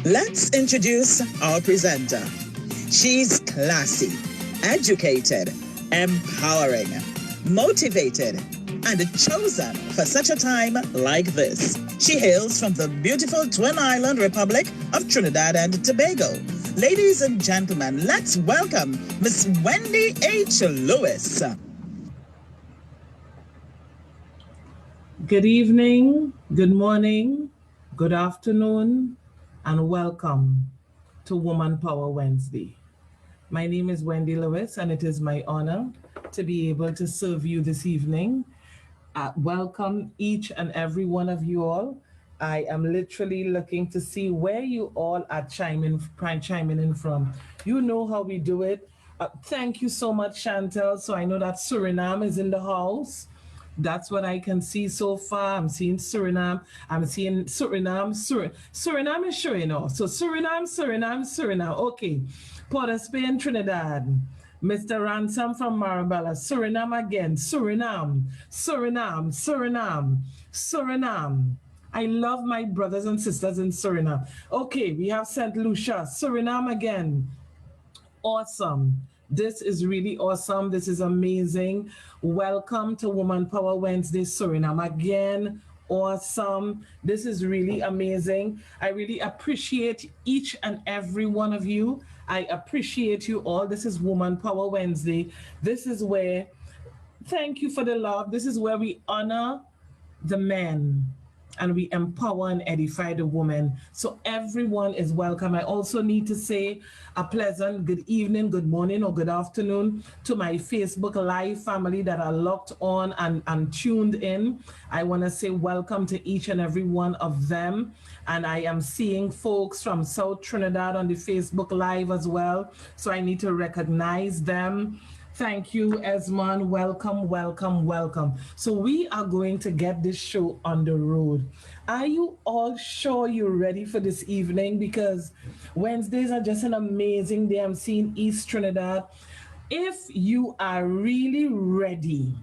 Let's introduce our presenter. She's classy, educated, empowering, motivated, and chosen for such a time like this. She hails from the beautiful Twin Island Republic of Trinidad and Tobago. Ladies and gentlemen, let's welcome Miss Wendy H. Lewis. Good evening, good morning, good afternoon, and welcome to Woman Power Wednesday. My name is Wendy Lewis, and it is my honor to be able to serve you this evening. Welcome each and every one of you all. I am literally looking to see where you all are chiming in from. You know how we do it. Thank you so much, Chantel. So I know that Suriname is in the house. That's what I can see so far. I'm seeing Suriname. I'm seeing Suriname. Suriname is sure, you know. So Suriname. Okay. Port of Spain, Trinidad. Mr. Ransom from Marabella. Suriname again. Suriname. I love my brothers and sisters in Suriname. Okay, we have St. Lucia. Suriname again. Awesome. This is really awesome. This is amazing. Welcome to Woman Power Wednesday, Suriname again. Awesome. This is really amazing. I really appreciate each and every one of you. I appreciate you all. This is Woman Power Wednesday. This is where, thank you for the love. This is where we honor the men and we empower and edify the woman. So everyone is welcome. I also need to say a pleasant good evening, good morning, or good afternoon to my Facebook Live family that are locked on and tuned in. I want to say welcome to each and every one of them. And I am seeing folks from South Trinidad on the Facebook Live as well. So I need to recognize them. Thank you, Esmond. Welcome. So we are going to get this show on the road. Are you all sure you're ready for this evening? Because Wednesdays are just an amazing day. I'm seeing East Trinidad. If you are really ready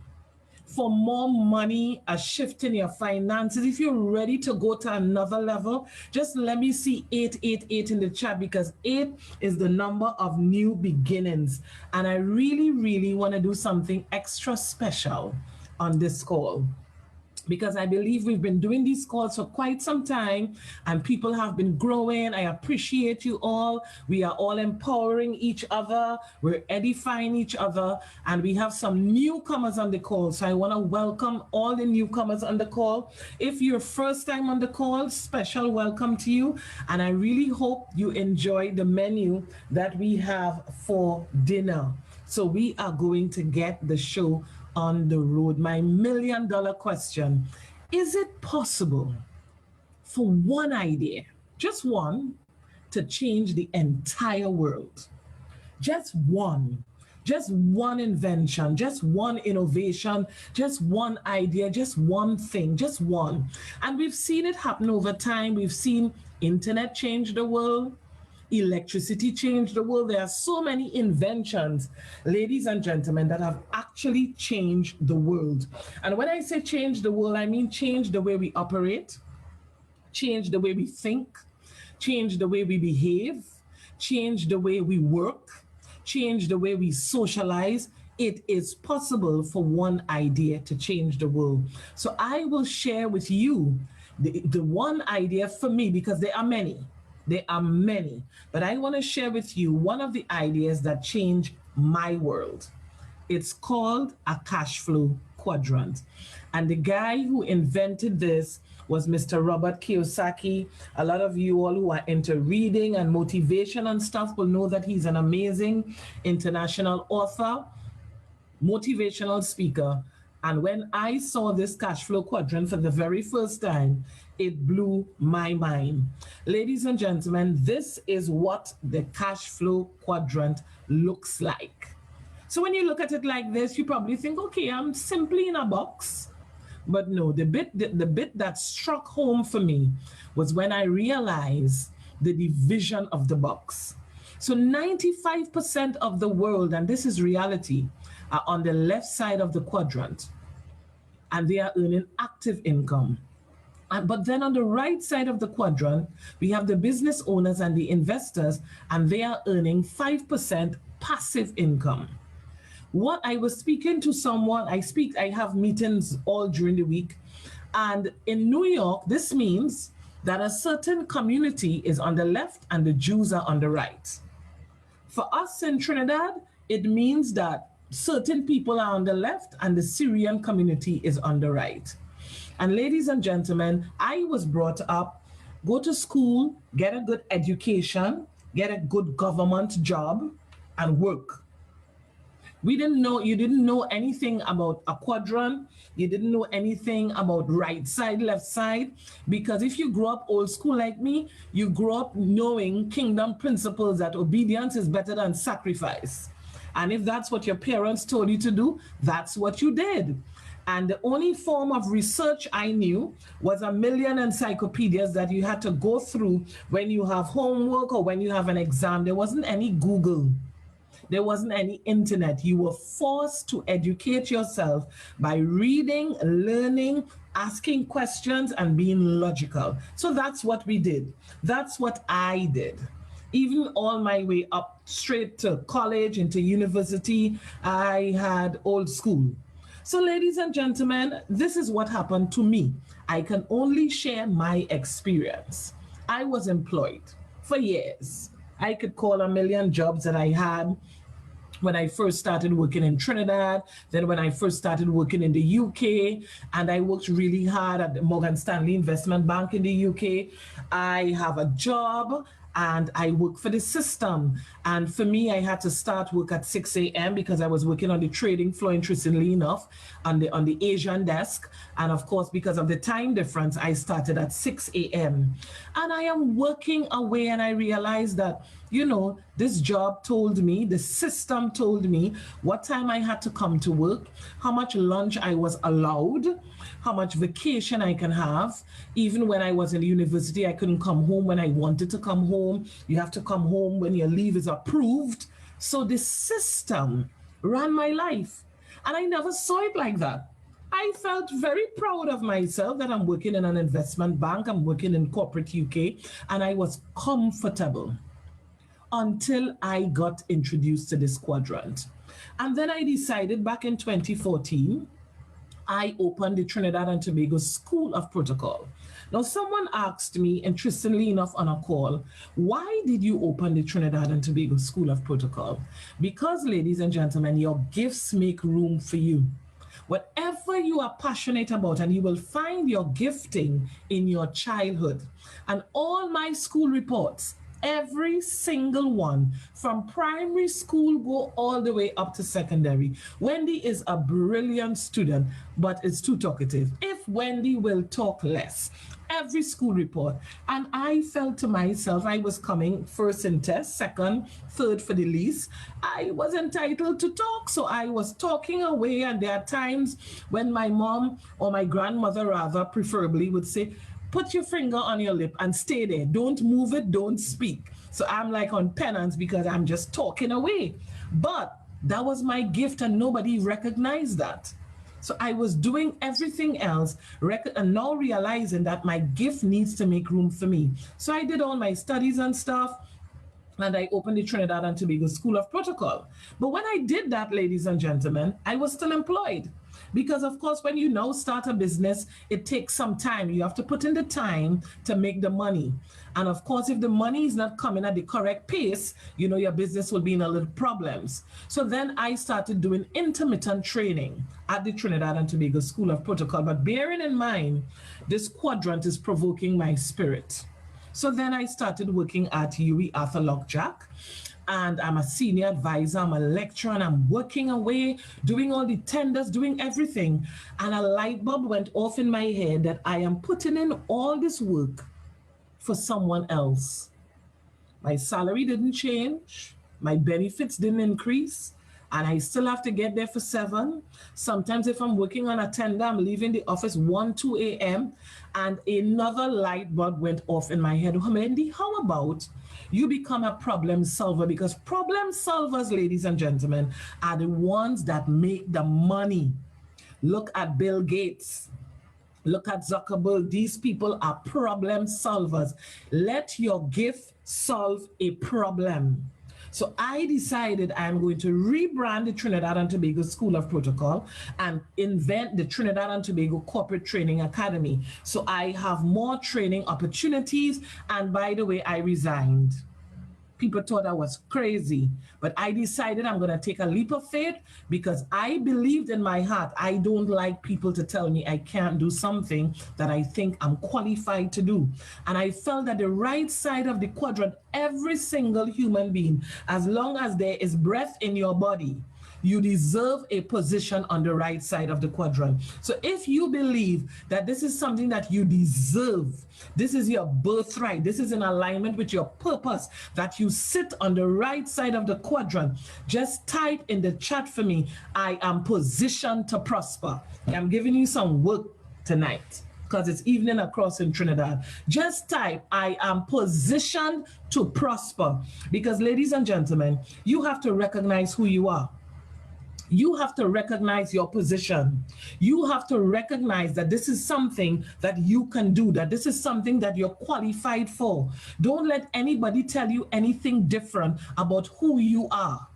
for more money, a shift in your finances, if you're ready to go to another level, just let me see 888 in the chat, because 8 is the number of new beginnings. And I really want to do something extra special on this call, because I believe we've been doing these calls for quite some time and people have been growing. I appreciate you all. We are all empowering each other. We're edifying each other. And we have some newcomers on the call. So I want to welcome all the newcomers on the call. If you're first time on the call, special welcome to you. And I really hope you enjoy the menu that we have for dinner. So we are going to get the show on the road. My $1 million question: is it possible for one idea, just one, to change the entire world? Just one invention, just one innovation, just one idea, just one thing, just one. And we've seen it happen over time. We've seen internet change the world. Electricity changed the world. There are so many inventions, ladies and gentlemen, that have actually changed the world. And when I say change the world, I mean change the way we operate, change the way we think, change the way we behave, change the way we work, change the way we socialize. It is possible for one idea to change the world. So I will share with you the one idea for me, because there are many. But I want to share with you one of the ideas that changed my world. It's called a cash flow quadrant. And the guy who invented this was Mr. Robert Kiyosaki. A lot of you all who are into reading and motivation and stuff will know that he's an amazing international author, motivational speaker. And when I saw this cash flow quadrant for the very first time, it blew my mind. Ladies and gentlemen, this is what the cash flow quadrant looks like. So when you look at it like this, you probably think, okay, I'm simply in a box. But no, the bit that struck home for me was when I realized the division of the box. So 95% of the world, and this is reality, are on the left side of the quadrant, and they are earning active income. But then on the right side of the quadrant, we have the business owners and the investors, and they are earning 5% passive income. What I was speaking to someone, I have meetings all during the week. And in New York, this means that a certain community is on the left and the Jews are on the right. For us in Trinidad, it means that certain people are on the left and the Syrian community is on the right. And ladies and gentlemen, I was brought up, go to school, get a good education, get a good government job, and work. You didn't know anything about a quadrant. You didn't know anything about right side, left side. Because if you grew up old school like me, you grew up knowing kingdom principles that obedience is better than sacrifice. And if that's what your parents told you to do, that's what you did. And the only form of research I knew was a million encyclopedias that you had to go through when you have homework or when you have an exam. There wasn't any Google. There wasn't any internet. You were forced to educate yourself by reading, learning, asking questions, and being logical. So that's what we did. That's what I did. Even all my way up straight to college, into university, I had old school. So ladies and gentlemen, this is what happened to me. I can only share my experience. I was employed for years. I could call a million jobs that I had when I first started working in Trinidad, then when I first started working in the UK, and I worked really hard at the Morgan Stanley Investment Bank in the UK. I have a job and I work for the system. And for me, I had to start work at 6 a.m. because I was working on the trading floor, interestingly enough, on the Asian desk. And of course, because of the time difference, I started at 6 a.m. And I am working away, and I realized that, this job told me, the system told me what time I had to come to work, how much lunch I was allowed, how much vacation I can have. Even when I was in university, I couldn't come home when I wanted to come home. You have to come home when your leave is approved. So the system ran my life, and I never saw it like that. I felt very proud of myself that I'm working in an investment bank, I'm working in corporate UK, and I was comfortable until I got introduced to this quadrant. And then I decided back in 2014, I opened the Trinidad and Tobago School of Protocol. Now, someone asked me, interestingly enough, on a call, why did you open the Trinidad and Tobago School of Protocol? Because, ladies and gentlemen, your gifts make room for you. Whatever you are passionate about, and you will find your gifting in your childhood. And all my school reports, every single one, from primary school go all the way up to secondary. Wendy is a brilliant student, but is too talkative. If Wendy will talk less, every school report. And I felt to myself, I was coming first in test, second, third for the least. I was entitled to talk, so I was talking away. And there are times when my mom, or my grandmother rather, preferably, would say, put your finger on your lip and stay there. Don't move it, don't speak. So I'm like on penance because I'm just talking away. But that was my gift, and nobody recognized that. So I was doing everything else and now realizing that my gift needs to make room for me. So I did all my studies and stuff, and I opened the Trinidad and Tobago School of Protocol. But when I did that, ladies and gentlemen, I was still employed. Because, of course, when you now start a business, it takes some time. You have to put in the time to make the money. And of course, if the money is not coming at the correct pace, you know, your business will be in a little problems. So then I started doing intermittent training at the Trinidad and Tobago School of Protocol. But bearing in mind, this quadrant is provoking my spirit. So then I started working at UE Arthur Lockjack, and I'm a senior advisor, I'm a lecturer, and I'm working away, doing all the tenders, doing everything. And a light bulb went off in my head that I am putting in all this work for someone else. My salary didn't change, my benefits didn't increase, and I still have to get there for 7. Sometimes if I'm working on a tender, I'm leaving the office 1, 2 a.m. And another light bulb went off in my head. Wendy, how about you become a problem solver? Because problem solvers, ladies and gentlemen, are the ones that make the money. Look at Bill Gates. Look at Zuckerberg. These people are problem solvers. Let your gift solve a problem. So I decided I'm going to rebrand the Trinidad and Tobago School of Protocol and invent the Trinidad and Tobago Corporate Training Academy. So I have more training opportunities. And by the way, I resigned. People thought I was crazy, but I decided I'm going to take a leap of faith because I believed in my heart. I don't like people to tell me I can't do something that I think I'm qualified to do. And I felt that the right side of the quadrant, every single human being, as long as there is breath in your body, you deserve a position on the right side of the quadrant. So if you believe that this is something that you deserve, this is your birthright, this is in alignment with your purpose, that you sit on the right side of the quadrant, just type in the chat for me, I am positioned to prosper. I'm giving you some work tonight because it's evening across in Trinidad. Just type, I am positioned to prosper. Because ladies and gentlemen, you have to recognize who you are. You have to recognize your position. You have to recognize that this is something that you can do, that this is something that you're qualified for. Don't let anybody tell you anything different about who you are.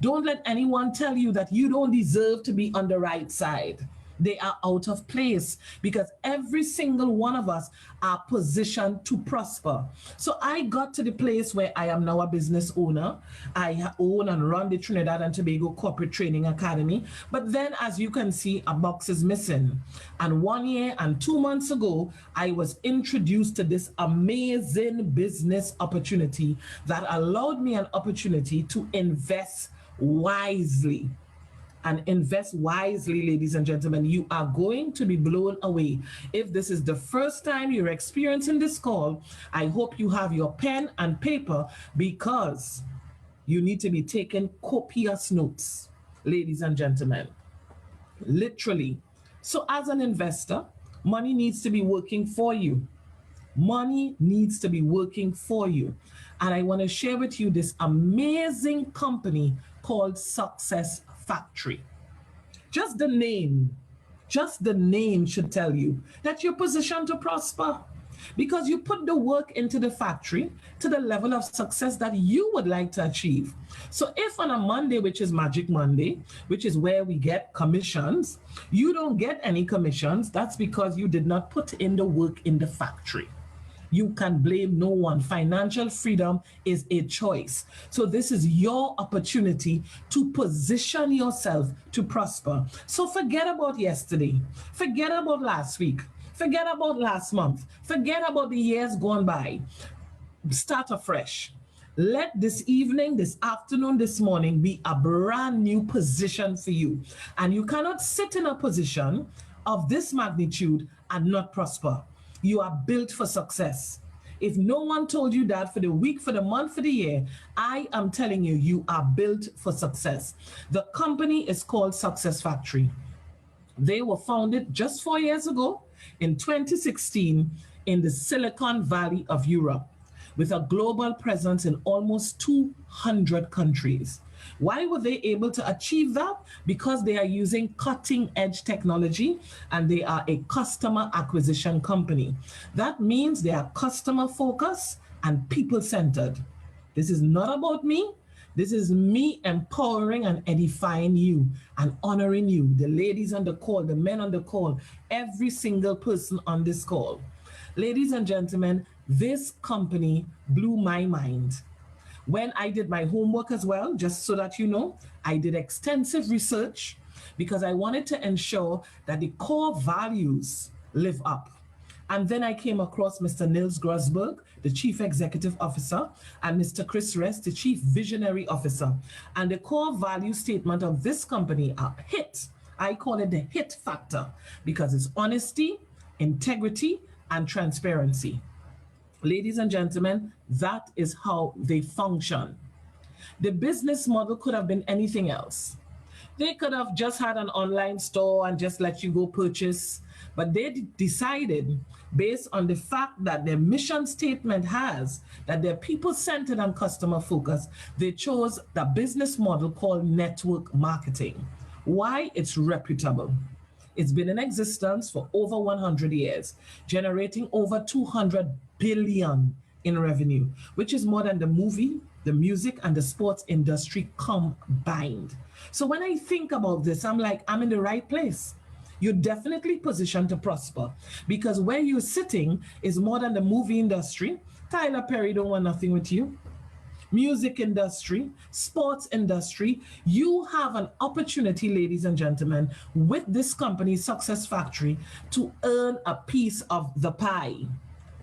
Don't let anyone tell you that you don't deserve to be on the right side. They are out of place because every single one of us are positioned to prosper. So I got to the place where I am now a business owner. I own and run the Trinidad and Tobago Corporate Training Academy. But then, as you can see, a box is missing. And 1 year and 2 months ago, I was introduced to this amazing business opportunity that allowed me an opportunity to invest wisely. And invest wisely, ladies and gentlemen. You are going to be blown away. If this is the first time you're experiencing this call, I hope you have your pen and paper because you need to be taking copious notes, ladies and gentlemen. Literally. So as an investor, money needs to be working for you. Money needs to be working for you. And I want to share with you this amazing company called Success Factory. Just the name should tell you that you're positioned to prosper because you put the work into the factory to the level of success that you would like to achieve. So if on a Monday, which is Magic Monday, which is where we get commissions, you don't get any commissions, that's because you did not put in the work in the factory. You can blame no one. Financial freedom is a choice. So this is your opportunity to position yourself to prosper. So forget about yesterday. Forget about last week. Forget about last month. Forget about the years gone by. Start afresh. Let this evening, this afternoon, this morning be a brand new position for you. And you cannot sit in a position of this magnitude and not prosper. You are built for success. If no one told you that for the week, for the month, for the year, I am telling you, you are built for success. The company is called Success Factory. They were founded just 4 years ago in 2016 in the Silicon Valley of Europe with a global presence in almost 200 countries. Why were they able to achieve that? Because they are using cutting edge technology and they are a customer acquisition company. That means they are customer focused and people centered. This is not about me. This is me empowering and edifying you and honoring you, the ladies on the call, the men on the call, every single person on this call. Ladies and gentlemen, this company blew my mind. When I did my homework as well, just so that you know, I did extensive research because I wanted to ensure that the core values live up. And then I came across Mr. Nils Grosberg, the Chief Executive Officer, and Mr. Chris Rest, the Chief Visionary Officer. And the core value statement of this company are HIT. I call it the HIT factor because it's honesty, integrity, and transparency. Ladies and gentlemen, that is how they function. The business model could have been anything else. They could have just had an online store and just let you go purchase, but they decided, based on the fact that their mission statement has that they're people-centered and customer-focused, they chose the business model called network marketing. Why? It's reputable. It's been in existence for over 100 years, generating over 200 billion in revenue, which is more than the movie, the music, and the sports industry combined. So when I think about this, I'm like, I'm in the right place. You're definitely positioned to prosper because where you're sitting is more than the movie industry. Tyler Perry don't want nothing with you. Music industry, sports industry, you have an opportunity, ladies and gentlemen, with this company, Success Factory, to earn a piece of the pie.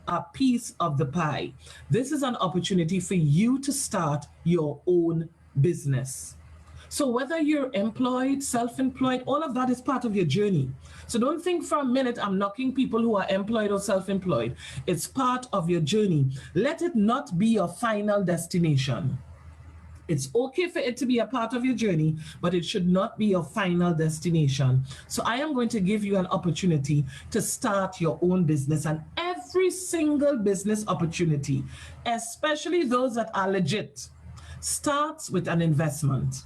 A piece of the pie. This is an opportunity for you to start your own business. So whether you're employed, self-employed, all of that is part of your journey. So don't think for a minute I'm knocking people who are employed or self-employed. It's part of your journey. Let it not be your final destination. It's okay for it to be a part of your journey, but it should not be your final destination. So I am going to give you an opportunity to start your own business, and every single business opportunity, especially those that are legit, starts with an investment.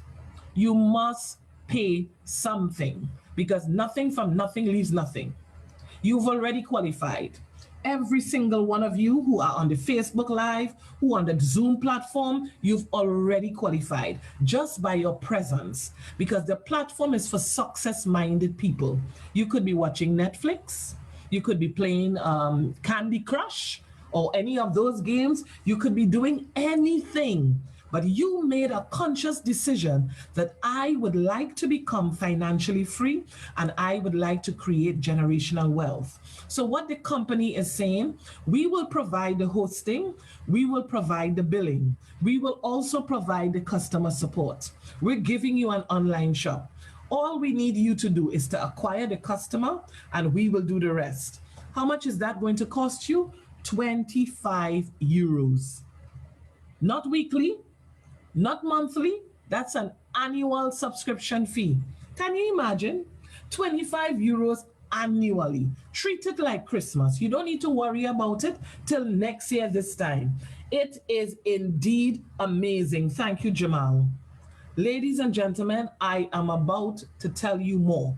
You must pay something because nothing from nothing leaves nothing. You've already qualified. Every single one of you who are on the Facebook Live, who are on the Zoom platform, you've already qualified just by your presence because the platform is for success-minded people. You could be watching Netflix. You could be playing Candy Crush or any of those games. You could be doing anything. But you made a conscious decision that I would like to become financially free and I would like to create generational wealth. So what the company is saying, we will provide the hosting, we will provide the billing, we will also provide the customer support. We're giving you an online shop. All we need you to do is to acquire the customer and we will do the rest. How much is that going to cost you? 25 euros. Not weekly, not monthly, that's an annual subscription fee. Can you imagine? 25 euros annually. Treat it like Christmas. You don't need to worry about it till next year this time. It is indeed amazing. Thank you, Jamal. Ladies and gentlemen, I am about to tell you more.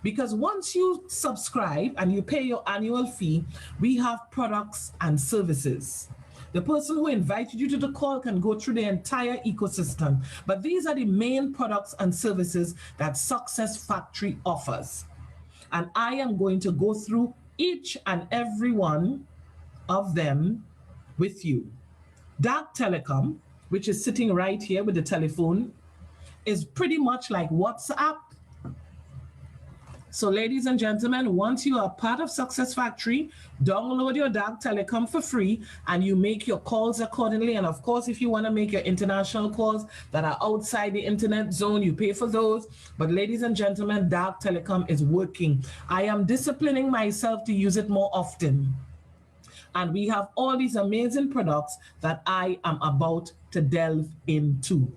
Because once you subscribe and you pay your annual fee, we have products and services. The person who invited you to the call can go through the entire ecosystem. But these are the main products and services that Success Factory offers. And I am going to go through each and every one of them with you. Dark Telecom, which is sitting right here with the telephone, is pretty much like WhatsApp. So ladies and gentlemen, once you are part of Success Factory, download your Dark Telecom for free and you make your calls accordingly. And of course, if you want to make your international calls that are outside the internet zone, you pay for those. But ladies and gentlemen, Dark Telecom is working. I am disciplining myself to use it more often. And we have all these amazing products that I am about to delve into.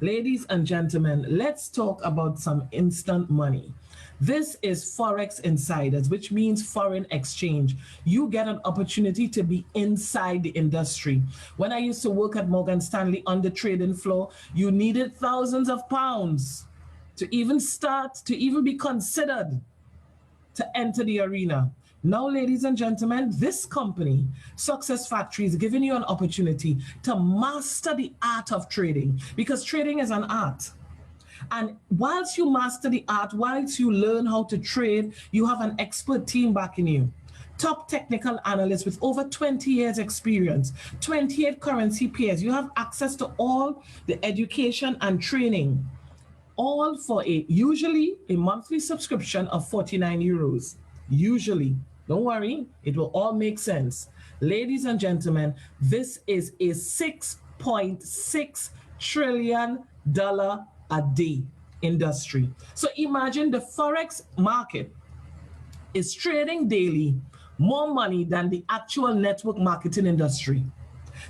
Ladies and gentlemen, let's talk about some instant money. This is Forex Insiders, which means foreign exchange. You get an opportunity to be inside the industry. When I used to work at Morgan Stanley on the trading floor, you needed thousands of pounds to even start, to even be considered to enter the arena. Now, ladies and gentlemen, this company, Success Factory, is giving you an opportunity to master the art of trading, because trading is an art. And whilst you master the art, whilst you learn how to trade, you have an expert team backing you. Top technical analysts with over 20 years experience, 28 currency pairs. You have access to all the education and training, all for usually a monthly subscription of 49 euros. Usually. Don't worry, it will all make sense. Ladies and gentlemen, this is a $6.6 trillion a day industry. So imagine the Forex market is trading daily more money than the actual network marketing industry.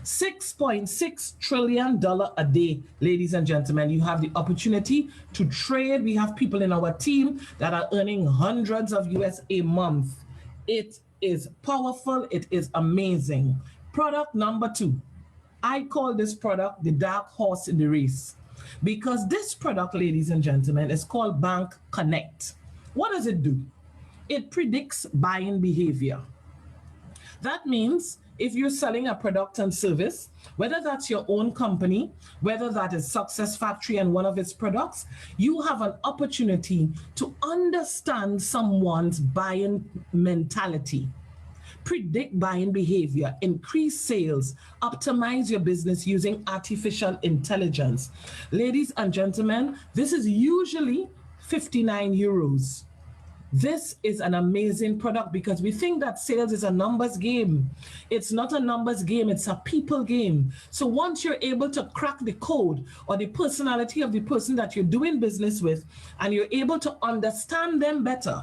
$6.6 trillion a day, ladies and gentlemen. You have the opportunity to trade. We have people in our team that are earning hundreds of US a month. It is powerful. It is amazing. Product number 2. I call this product the dark horse in the race, because this product, ladies and gentlemen, is called Bank Connect. What does it do? It predicts buying behavior. That means if you're selling a product and service, whether that's your own company, whether that is Success Factory and one of its products, you have an opportunity to understand someone's buying mentality, predict buying behavior, increase sales, optimize your business using artificial intelligence. Ladies and gentlemen, this is usually 59 euros. This is an amazing product because we think that sales is a numbers game. It's not a numbers game, it's a people game. So once you're able to crack the code or the personality of the person that you're doing business with, and you're able to understand them better,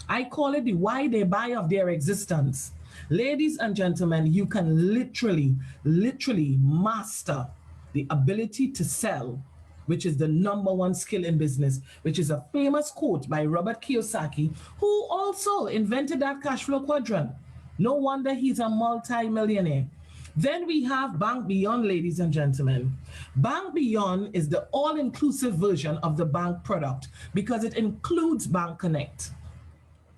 I call it the why they buy of their existence. Ladies and gentlemen, you can literally master the ability to sell, which is the number one skill in business, which is a famous quote by Robert Kiyosaki, who also invented that cash flow quadrant. No wonder he's a multi-millionaire. Then we have Bank Beyond, ladies and gentlemen. Bank Beyond is the all-inclusive version of the bank product because it includes Bank Connect.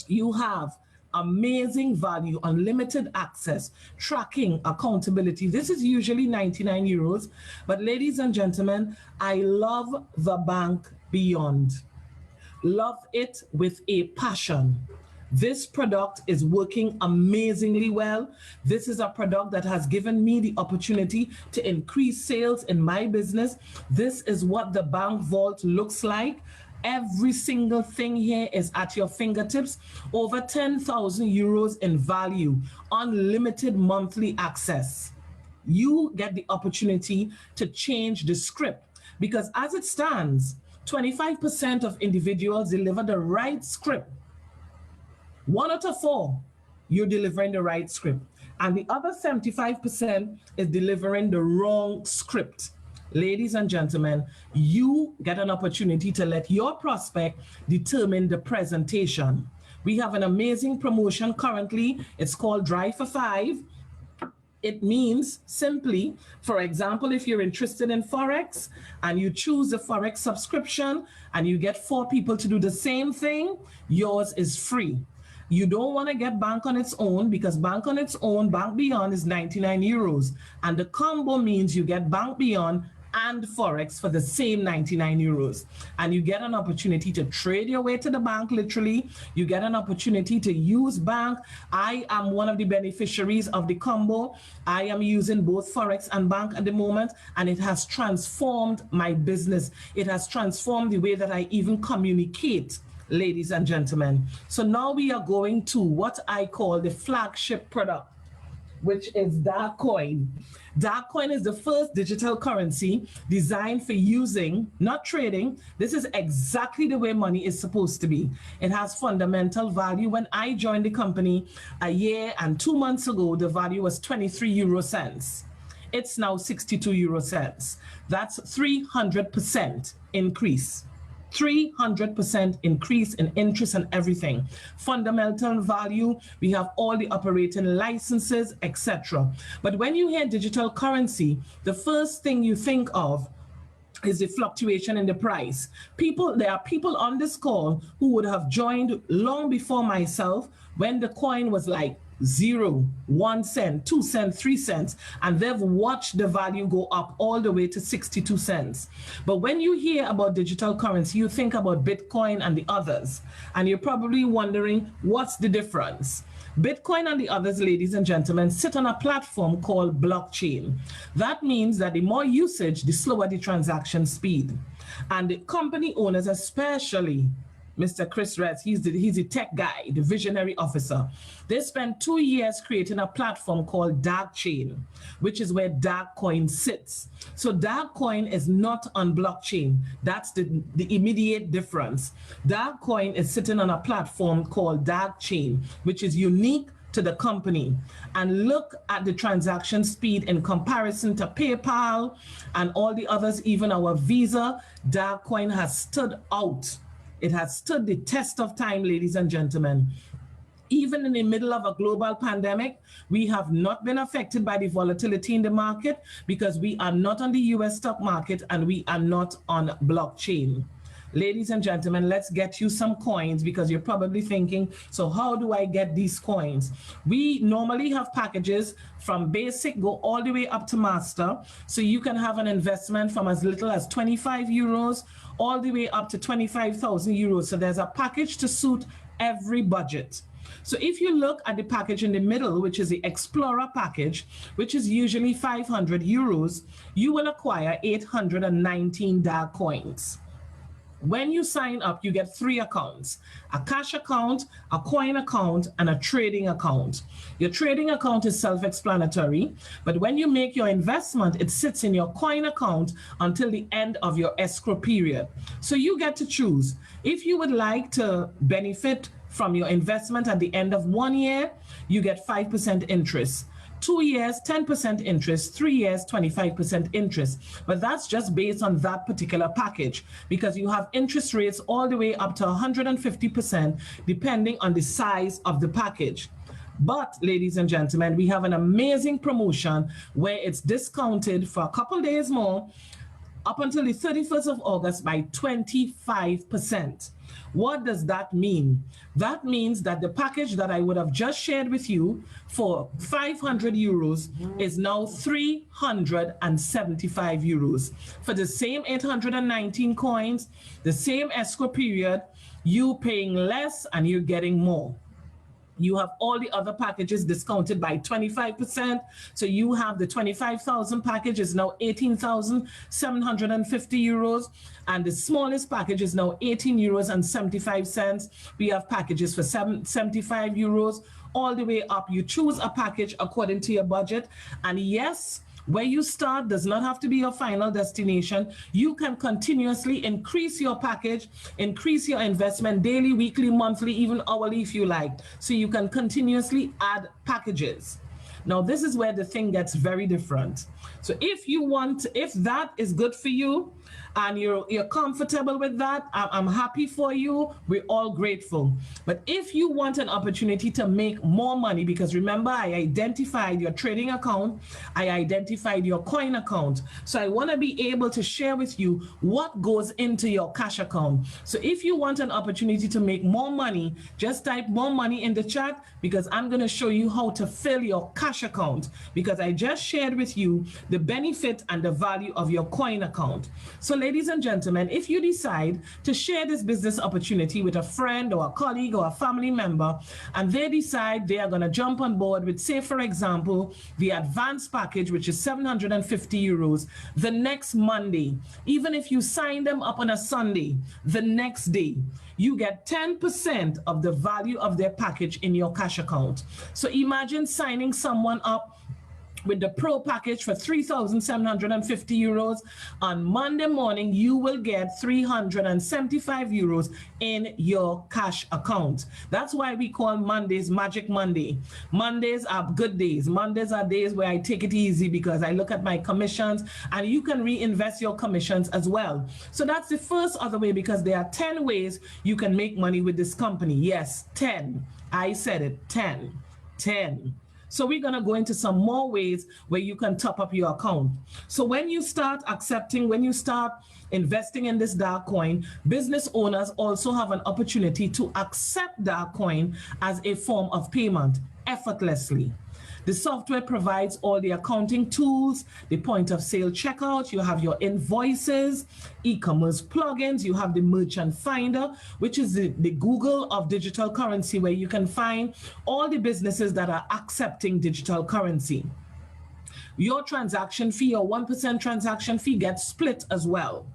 You have amazing value, unlimited access, tracking, accountability. This is usually 99 euros. But ladies and gentlemen, I love the Bank Beyond. Love it with a passion. This product is working amazingly well. This is a product that has given me the opportunity to increase sales in my business. This is what the Bank Vault looks like. Every single thing here is at your fingertips. Over 10,000 euros in value, unlimited monthly access. You get the opportunity to change the script because as it stands, 25% of individuals deliver the right script. 1 out of 4, you're delivering the right script. And the other 75% is delivering the wrong script. Ladies and gentlemen, you get an opportunity to let your prospect determine the presentation. We have an amazing promotion currently. It's called Drive for 5. It means simply, for example, if you're interested in Forex and you choose the Forex subscription and you get 4 people to do the same thing, yours is free. You don't want to get Bank on its own because Bank on its own, Bank Beyond is 99 euros. And the combo means you get Bank Beyond and Forex for the same 99 euros. And you get an opportunity to trade your way to the bank, literally. You get an opportunity to use Bank. I am one of the beneficiaries of the combo. I am using both Forex and Bank at the moment, and it has transformed my business. It has transformed the way that I even communicate, ladies and gentlemen. So now we are going to what I call the flagship product, which is Darkcoin. Darkcoin is the first digital currency designed for using, not trading. This is exactly the way money is supposed to be. It has fundamental value. When I joined the company a year and 2 months ago, the value was 23 euro cents. It's now 62 euro cents. That's 300% increase. 300% increase in interest and everything. Fundamental value, we have all the operating licenses, etc. But when you hear digital currency, the first thing you think of is the fluctuation in the price. There are people on this call who would have joined long before myself when the coin was like 0, 1 cent, 2 cents, 3 cents, and they've watched the value go up all the way to 62 cents. But when you hear about digital currency, you think about Bitcoin and the others, and you're probably wondering what's the difference. Bitcoin and the others, ladies and gentlemen, sit on a platform called blockchain. That means that the more usage, the slower the transaction speed. And the company owners, especially Mr. Chris Retz, he's the tech guy, the visionary officer. They spent 2 years creating a platform called Dark Chain, which is where Dark Coin sits. So Dark Coin is not on blockchain. That's the immediate difference. Dark Coin is sitting on a platform called Dark Chain, which is unique to the company. And look at the transaction speed in comparison to PayPal and all the others, even our Visa. Dark Coin has stood out. It has stood the test of time, ladies and gentlemen. Even in the middle of a global pandemic, we have not been affected by the volatility in the market because we are not on the US stock market and we are not on blockchain. Ladies and gentlemen, let's get you some coins because you're probably thinking, so how do I get these coins? We normally have packages from basic, go all the way up to master. So you can have an investment from as little as 25 euros all the way up to 25,000 euros. So there's a package to suit every budget. So if you look at the package in the middle, which is the Explorer package, which is usually 500 euros, you will acquire 819 dark coins. When you sign up, you get 3 accounts: a cash account, a coin account, and a trading account. Your trading account is self-explanatory, but when you make your investment, it sits in your coin account until the end of your escrow period. So you get to choose. If you would like to benefit from your investment at the end of 1 year, you get 5% interest. 2 years, 10% interest, 3 years, 25% interest. But that's just based on that particular package because you have interest rates all the way up to 150% depending on the size of the package. But ladies and gentlemen, we have an amazing promotion where it's discounted for a couple days more up until the 31st of August by 25%. What does that mean? That means that the package that I would have just shared with you for 500 euros is now 375 euros. For the same 819 coins, the same escrow period, you paying less and you're getting more. You have all the other packages discounted by 25%. So you have the 25,000 package is now 18,750 euros. And the smallest package is now 18 euros and 75 cents. We have packages for 75 euros all the way up. You choose a package according to your budget. And yes, where you start does not have to be your final destination. You can continuously increase your package, increase your investment daily, weekly, monthly, even hourly if you like. So you can continuously add packages. Now, this is where the thing gets very different. So if that is good for you and you're comfortable with that, I'm happy for you. We're all grateful. But if you want an opportunity to make more money, because remember, I identified your trading account, I identified your coin account. So I want to be able to share with you what goes into your cash account. So if you want an opportunity to make more money, just type more money in the chat because I'm going to show you how to fill your cash account because I just shared with you the benefit and the value of your coin account. So ladies and gentlemen, if you decide to share this business opportunity with a friend or a colleague or a family member, and they decide they are going to jump on board with, say, for example, the advanced package, which is 750 euros, the next Monday, even if you sign them up on a Sunday, the next day, you get 10% of the value of their package in your cash account. So imagine signing someone up with the pro package for 3,750 euros. On Monday morning, you will get 375 euros in your cash account. That's why we call Mondays Magic Monday. Mondays are good days. Mondays are days where I take it easy because I look at my commissions and you can reinvest your commissions as well. So that's the first other way because there are 10 ways you can make money with this company. Yes, 10. I said it, 10. So we're going to go into some more ways where you can top up your account. So when you start investing in this dark coin, business owners also have an opportunity to accept dark coin as a form of payment effortlessly. The software provides all the accounting tools, the point of sale checkout, you have your invoices, e-commerce plugins, you have the merchant finder, which is the Google of digital currency, where you can find all the businesses that are accepting digital currency. Your transaction fee, or 1% transaction fee, gets split as well.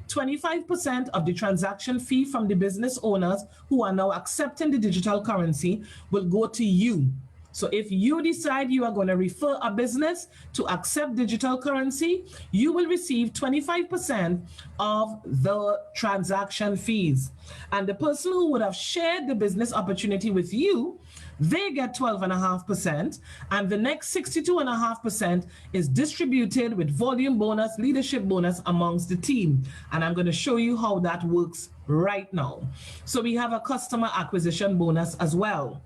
25% of the transaction fee from the business owners who are now accepting the digital currency will go to you. So if you decide you are going to refer a business to accept digital currency, you will receive 25% of the transaction fees. And the person who would have shared the business opportunity with you, they get 12.5%, and the next 62.5% is distributed with volume bonus, leadership bonus amongst the team. And I'm going to show you how that works right now. So we have a customer acquisition bonus as well.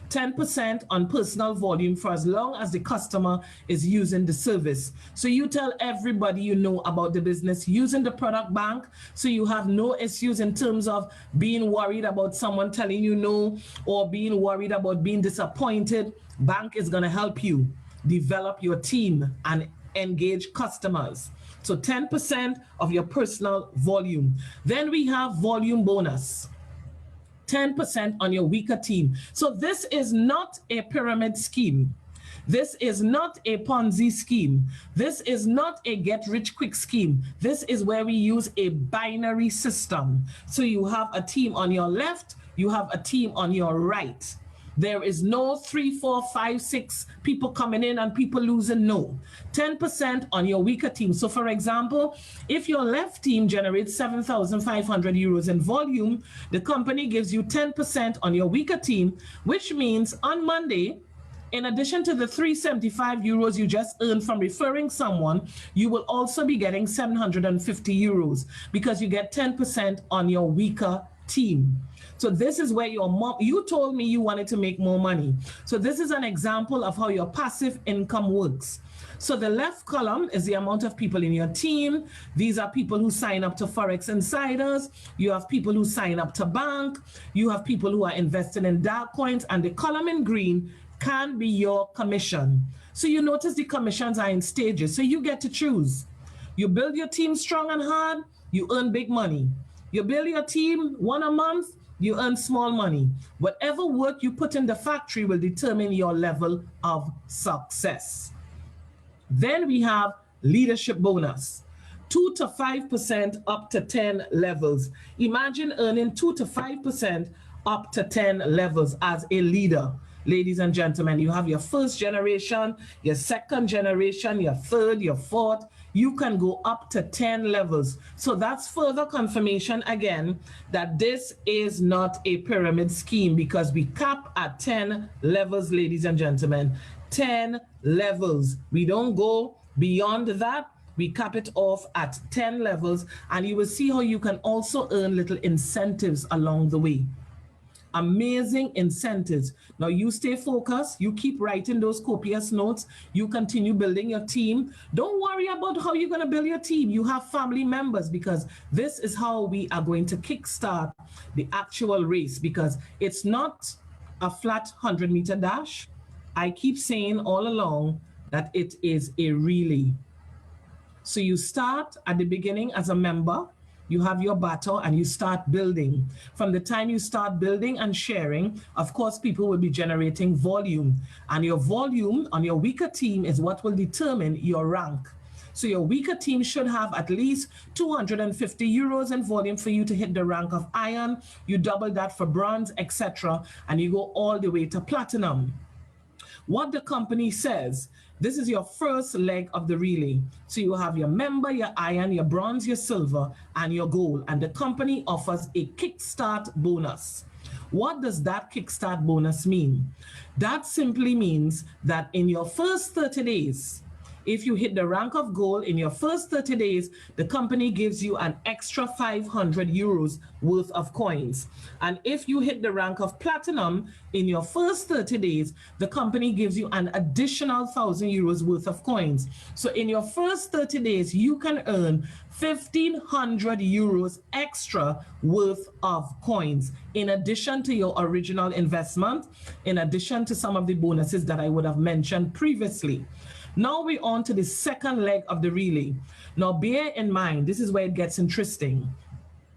10% on personal volume for as long as the customer is using the service. So you tell everybody you know about the business using the product bank, so you have no issues in terms of being worried about someone telling you no, or being worried about being disappointed. Bank is going to help you develop your team and engage customers. So 10% of your personal volume. Then we have volume bonus. 10% on your weaker team. So this is not a pyramid scheme. This is not a Ponzi scheme. This is not a get-rich-quick scheme. This is where we use a binary system. So you have a team on your left, you have a team on your right. There is no 3, 4, 5, 6 people coming in and people losing. No. 10% on your weaker team. So for example, if your left team generates 7,500 euros in volume, the company gives you 10% on your weaker team, which means on Monday, in addition to the 375 euros you just earned from referring someone, you will also be getting 750 euros because you get 10% on your weaker team. So this is where you told me you wanted to make more money. So this is an example of how your passive income works. So the left column is the amount of people in your team. These are people who sign up to Forex Insiders. You have people who sign up to bank. You have people who are invested in dark coins. And the column in green can be your commission. So you notice the commissions are in stages. So you get to choose. You build your team strong and hard, you earn big money. You build your team one a month, you earn small money. Whatever work you put in the factory will determine your level of success. Then we have leadership bonus. 2 to 5% up to 10 levels. Imagine earning 2 to 5% up to 10 levels as a leader. Ladies and gentlemen, you have your first generation, your second generation, your third, your fourth. You can go up to 10 levels. So that's further confirmation again that this is not a pyramid scheme, because we cap at 10 levels, ladies and gentlemen. 10 levels. We don't go beyond that. We cap it off at 10 levels, and you will see how you can also earn little incentives along the way. Amazing incentives. Now you stay focused, you keep writing those copious notes, you continue building your team. Don't worry about how you're going to build your team. You have family members, because this is how we are going to kickstart the actual race, because it's not a flat 100-meter dash. I keep saying all along that it is a relay. So you start at the beginning as a member. You have your battle and you start building. From the time you start building and sharing, of course, people will be generating volume. And your volume on your weaker team is what will determine your rank. So your weaker team should have at least 250 euros in volume for you to hit the rank of iron. You double that for bronze, etc. And you go all the way to platinum. What the company says, this is your first leg of the relay. So you have your member, your iron, your bronze, your silver, and your gold. And the company offers a kickstart bonus. What does that kickstart bonus mean? That simply means that in your first 30 days, If you hit the rank of gold in your first 30 days, the company gives you an extra 500 euros worth of coins. And if you hit the rank of platinum in your first 30 days, the company gives you an additional 1,000 euros worth of coins. So in your first 30 days, you can earn 1,500 euros extra worth of coins, in addition to your original investment, in addition to some of the bonuses that I would have mentioned previously. Now we're on to the second leg of the relay. Now bear in mind, this is where it gets interesting.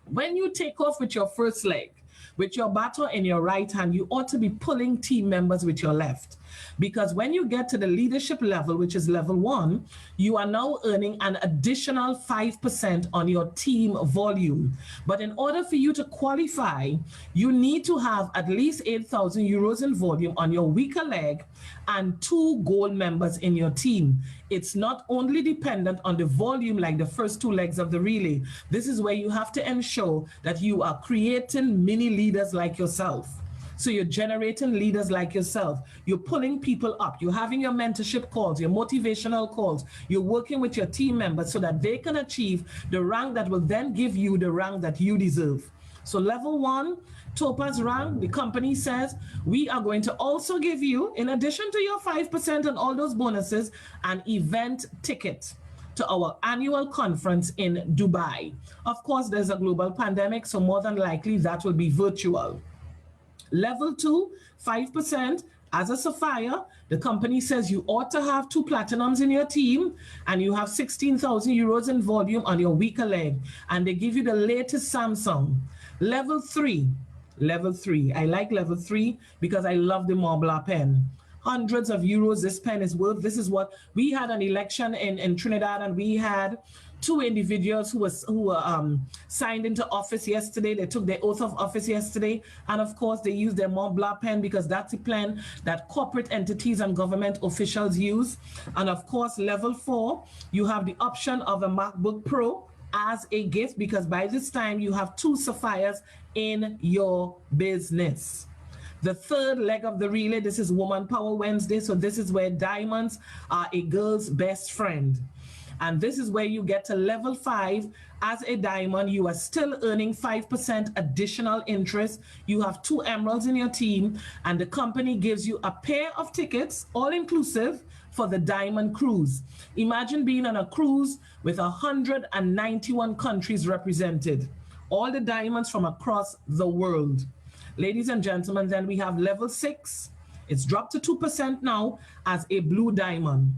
When you take off with your first leg, with your baton in your right hand, you ought to be pulling team members with your left. Because when you get to the leadership level, which is level 1, you are now earning an additional 5% on your team volume. But in order for you to qualify, you need to have at least 8,000 euros in volume on your weaker leg and 2 gold members in your team. It's not only dependent on the volume like the first 2 legs of the relay. This is where you have to ensure that you are creating mini leaders like yourself. So you're generating leaders like yourself. You're pulling people up. You're having your mentorship calls, your motivational calls. You're working with your team members so that they can achieve the rank that will then give you the rank that you deserve. So level 1, Topaz rank, the company says, we are going to also give you, in addition to your 5% and all those bonuses, an event ticket to our annual conference in Dubai. Of course, there's a global pandemic, so more than likely that will be virtual. Level 2, 5%. As a Sapphire, the company says you ought to have 2 platinums in your team and you have 16,000 euros in volume on your weaker leg. And they give you the latest Samsung. Level 3. I like level 3 because I love the Montblanc pen. Hundreds of euros this pen is worth. This is what we had an election in Trinidad, and we had 2 individuals who were signed into office yesterday. They took their oath of office yesterday. And of course, they used their Montblanc pen because that's the pen that corporate entities and government officials use. And of course, level 4, you have the option of a MacBook Pro as a gift, because by this time you have 2 Sapphires in your business. The third leg of the relay, this is Woman Power Wednesday. So this is where diamonds are a girl's best friend. And this is where you get to level 5. As a diamond, you are still earning 5% additional interest. You have 2 emeralds in your team, and the company gives you a pair of tickets, all inclusive, for the Diamond Cruise. Imagine being on a cruise with 191 countries represented, all the diamonds from across the world. Ladies and gentlemen, then we have level 6. It's dropped to 2% now as a blue diamond.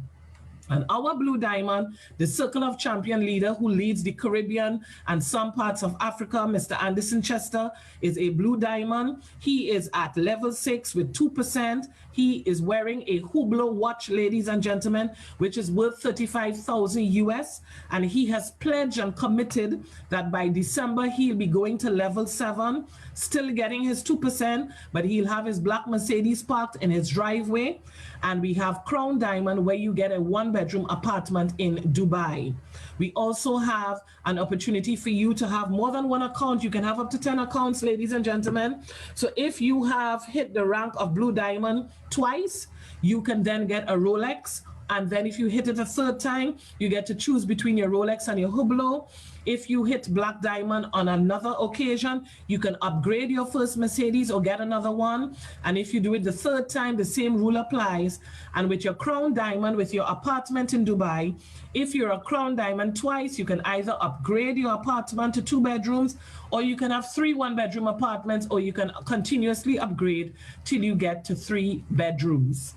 And our blue diamond, the Circle of Champion leader who leads the Caribbean and some parts of Africa, Mr. Anderson Chester, is a blue diamond. He is at level 6 with 2%. He is wearing a Hublot watch, ladies and gentlemen, which is worth 35,000 US. And he has pledged and committed that by December, he'll be going to level 7, still getting his 2%, but he'll have his black Mercedes parked in his driveway. And we have Crown Diamond, where you get a 1-bedroom apartment in Dubai. We also have an opportunity for you to have more than 1 account. You can have up to 10 accounts, ladies and gentlemen. So if you have hit the rank of blue diamond twice, you can then get a Rolex. And then if you hit it a 3rd time, you get to choose between your Rolex and your Hublot. If you hit black diamond on another occasion, you can upgrade your first Mercedes or get another one. And if you do it the 3rd time, the same rule applies. And with your crown diamond, with your apartment in Dubai, if you're a crown diamond twice, you can either upgrade your apartment to 2 bedrooms, or you can have 3 1-bedroom apartments, or you can continuously upgrade till you get to 3 bedrooms.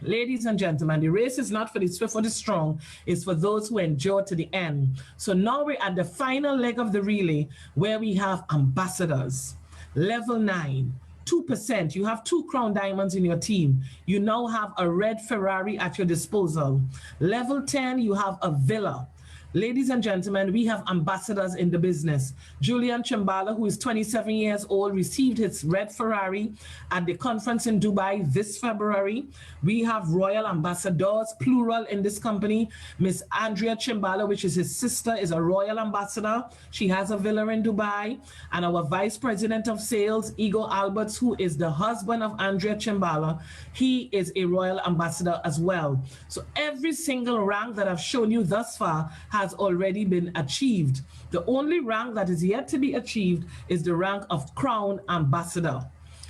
Ladies and gentlemen, the race is not for the swift or the strong, it's for those who endure to the end. So now we're at the final leg of the relay, where we have ambassadors. Level 9, 2%. You have 2 crown diamonds in your team. You now have a red Ferrari at your disposal. Level 10, you have a villa. Ladies and gentlemen, we have ambassadors in the business. Julian Chimbala, who is 27 years old, received his red Ferrari at the conference in Dubai this February. We have royal ambassadors, plural, in this company. Miss Andrea Chimbala, which is his sister, is a royal ambassador. She has a villa in Dubai. And our vice president of sales, Igor Alberts, who is the husband of Andrea Chimbala, he is a royal ambassador as well. So every single rank that I've shown you thus far has already been achieved. The only rank that is yet to be achieved is the rank of Crown Ambassador.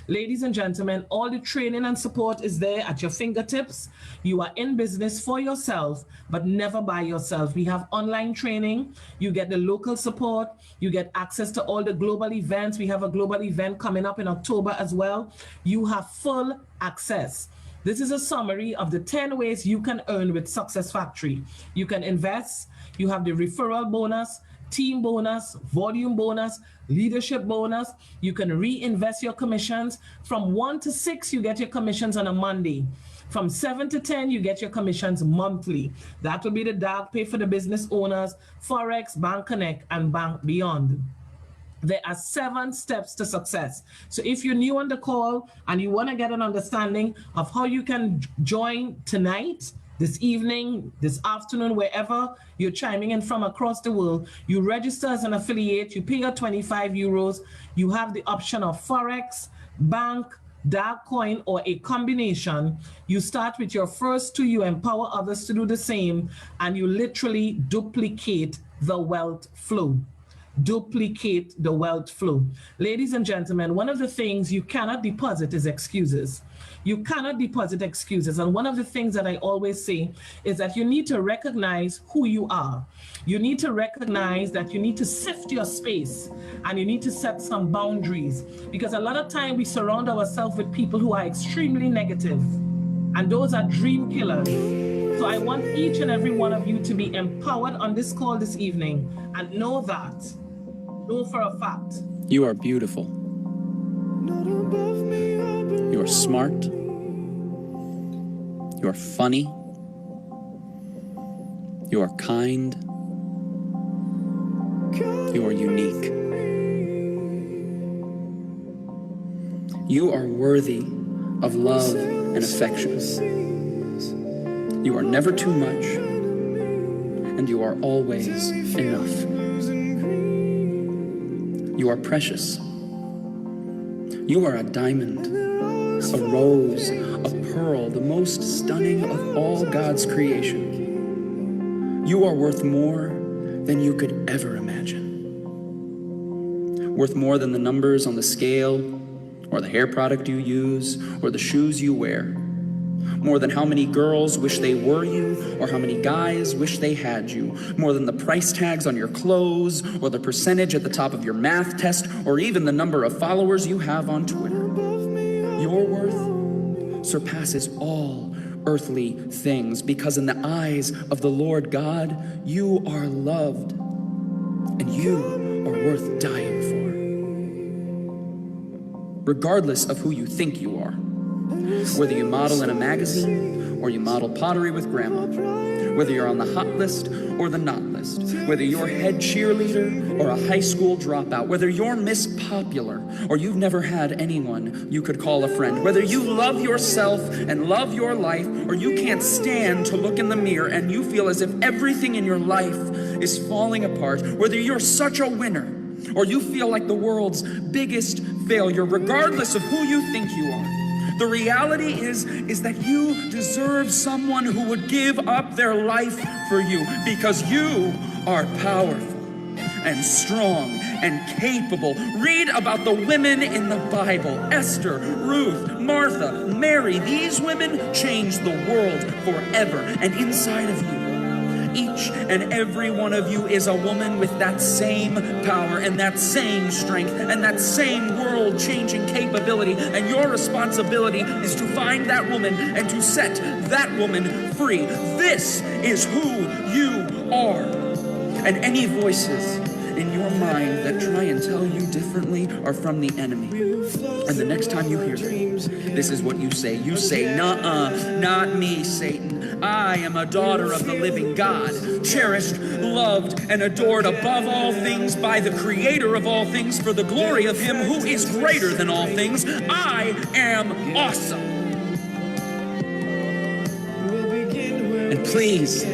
Ladies and gentlemen, all the training and support is there at your fingertips. You are in business for yourself, but never by yourself. We have online training. You get the local support. You get access to all the global events. We have a global event coming up in October as well. You have full access. This is a summary of the 10 ways you can earn with Success Factory. You can invest. You have the referral bonus, team bonus, volume bonus, leadership bonus. You can reinvest your commissions. From 1 to 6, you get your commissions on a Monday. From 7 to 10, you get your commissions monthly. That will be the dark pay for the business owners, Forex, Bank Connect, and Bank Beyond. There are 7 steps to success. So if you're new on the call and you want to get an understanding of how you can join tonight, this evening, this afternoon, wherever you're chiming in from across the world, you register as an affiliate, you pay your 25 euros, you have the option of Forex, Bank, dark coin, or a combination. You start with your first 2, you empower others to do the same, and you literally duplicate the wealth flow. Duplicate the wealth flow. Ladies and gentlemen, one of the things you cannot deposit is excuses. You cannot deposit excuses. And one of the things that I always say is that you need to recognize who you are. You need to recognize that you need to sift your space and you need to set some boundaries, because a lot of time we surround ourselves with people who are extremely negative, and those are dream killers. So I want each and every one of you to be empowered on this call this evening and know for a fact. You are beautiful. You are smart. You are funny. You are kind. You are unique. You are worthy of love and affection. You are never too much, and you are always enough. You are precious. You are a diamond, a rose, a pearl, the most stunning of all God's creation. You are worth more than you could ever imagine. Worth more than the numbers on the scale, or the hair product you use, or the shoes you wear. More than how many girls wish they were you, or how many guys wish they had you. More than the price tags on your clothes, or the percentage at the top of your math test, or even the number of followers you have on Twitter. Your worth surpasses all earthly things, because in the eyes of the Lord God, you are loved, and you are worth dying for. Regardless of who you think you are. Whether you model in a magazine or you model pottery with grandma, whether you're on the hot list or the not list, whether you're head cheerleader or a high school dropout, whether you're Miss Popular or you've never had anyone you could call a friend, whether you love yourself and love your life, or you can't stand to look in the mirror and you feel as if everything in your life is falling apart, whether you're such a winner or you feel like the world's biggest failure, regardless of who you think you are, the reality is that you deserve someone who would give up their life for you, because you are powerful and strong and capable. Read about the women in the Bible: Esther, Ruth, Martha, Mary. These women changed the world forever. And inside of you, each and every one of you is a woman with that same power and that same strength and that same world-changing capability. And your responsibility is to find that woman and to set that woman free. This is who you are. And any voices in your mind that try and tell you differently are from the enemy. And the next time you hear them, this is what you say. You say, "Nuh-uh, not me, Satan. I am a daughter of the living God, cherished, loved, and adored above all things by the Creator of all things for the glory of Him who is greater than all things. I am awesome." And please,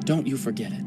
don't you forget it.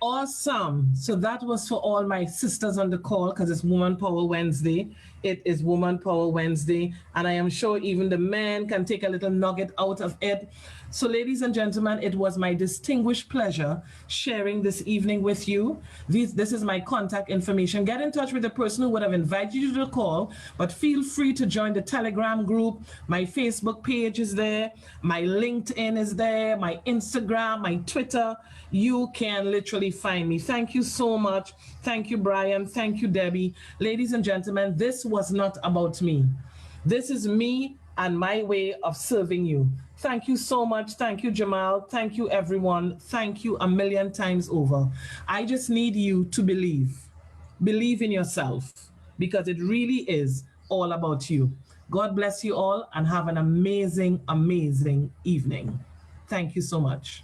Awesome. So that was for all my sisters on the call, because it's Woman Power Wednesday. It is Woman Power Wednesday. And I am sure even the men can take a little nugget out of it. So ladies and gentlemen, it was my distinguished pleasure sharing this evening with you. This is my contact information. Get in touch with the person who would have invited you to the call, but feel free to join the Telegram group. My Facebook page is there. My LinkedIn is there. My Instagram, my Twitter. You can literally find me. Thank you so much. Thank you, Brian. Thank you, Debbie. Ladies and gentlemen, this was not about me. This is me and my way of serving you. Thank you so much. Thank you, Jamal. Thank you, everyone. Thank you a million times over. I just need you to believe. Believe in yourself, because it really is all about you. God bless you all and have an amazing, amazing evening. Thank you so much.